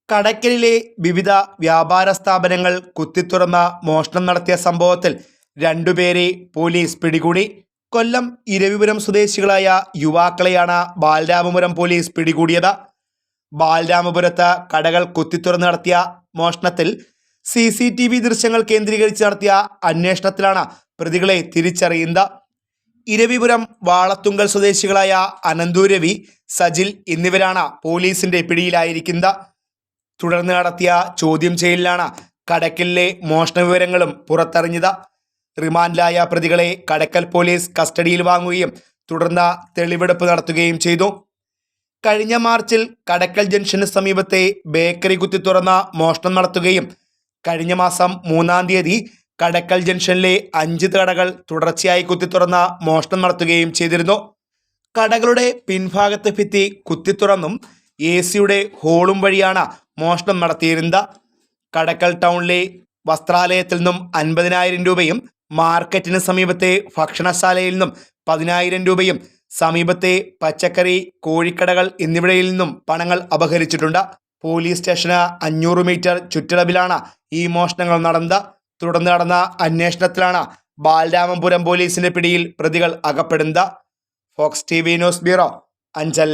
കടയ്ക്കലിലെ വിവിധ വ്യാപാര സ്ഥാപനങ്ങൾ കുത്തിത്തുറന്ന മോഷണം നടത്തിയ സംഭവത്തിൽ രണ്ടുപേരെ പോലീസ് പിടികൂടി. കൊല്ലം ഇരവിപുരം സ്വദേശികളായ യുവാക്കളെയാണ് ബാലരാമപുരം പോലീസ് പിടികൂടിയത്. ബാലരാമപുരത്ത് കടകൾ കുത്തിത്തുറന്ന് നടത്തിയ മോഷണത്തിൽ CCTV ദൃശ്യങ്ങൾ കേന്ദ്രീകരിച്ച് നടത്തിയ അന്വേഷണത്തിലാണ് പ്രതികളെ തിരിച്ചറിയുന്നത്. ഇരവിപുരം വാളത്തുങ്കൽ സ്വദേശികളായ അനന്തു രവി, സജിൽ എന്നിവരാണ് പോലീസിന്റെ പിടിയിലായിരിക്കുന്നത്. തുടർന്ന് നടത്തിയ ചോദ്യം ചെയ്യലിലാണ് കടയ്ക്കലിലെ മോഷണ വിവരങ്ങളും പുറത്തറിഞ്ഞത്. റിമാൻഡിലായ പ്രതികളെ കടയ്ക്കൽ പോലീസ് കസ്റ്റഡിയിൽ വാങ്ങുകയും തുടർന്ന് തെളിവെടുപ്പ് നടത്തുകയും ചെയ്തു. കഴിഞ്ഞ മാർച്ചിൽ കടയ്ക്കൽ ജംഗ്ഷന് സമീപത്തെ ബേക്കറി കുത്തിത്തുറന്ന മോഷണം നടത്തുകയും കഴിഞ്ഞ മാസം 3-ാം തീയതി കടയ്ക്കൽ ജംഗ്ഷനിലെ 5 കടകൾ തുടർച്ചയായി കുത്തിത്തുറന്ന മോഷണം നടത്തുകയും ചെയ്തിരുന്നു. കടകളുടെ പിൻഭാഗത്തെ ഭിത്തി കുത്തിത്തുറന്നും AC ഹോളും വഴിയാണ് മോഷണം നടത്തിയിരുന്നത്. കടയ്ക്കൽ ടൗണിലെ വസ്ത്രാലയത്തിൽ നിന്നും 50,000 രൂപയും മാർക്കറ്റിന് സമീപത്തെ ഭക്ഷണശാലയിൽ നിന്നും 10,000 രൂപയും സമീപത്തെ പച്ചക്കറി, കോഴിക്കടകൾ എന്നിവിടയിൽ നിന്നും പണങ്ങൾ അപഹരിച്ചിട്ടുണ്ട്. പോലീസ് സ്റ്റേഷന് 500 മീറ്റർ ചുറ്റളവിലാണ് ഈ മോഷണങ്ങൾ നടന്നത്. തുടർന്ന് നടന്ന അന്വേഷണത്തിലാണ് ബാലരാമപുരം പോലീസിന്റെ പിടിയിൽ പ്രതികൾ അകപ്പെടുന്നത്. Fox TV news bureau, Anchal.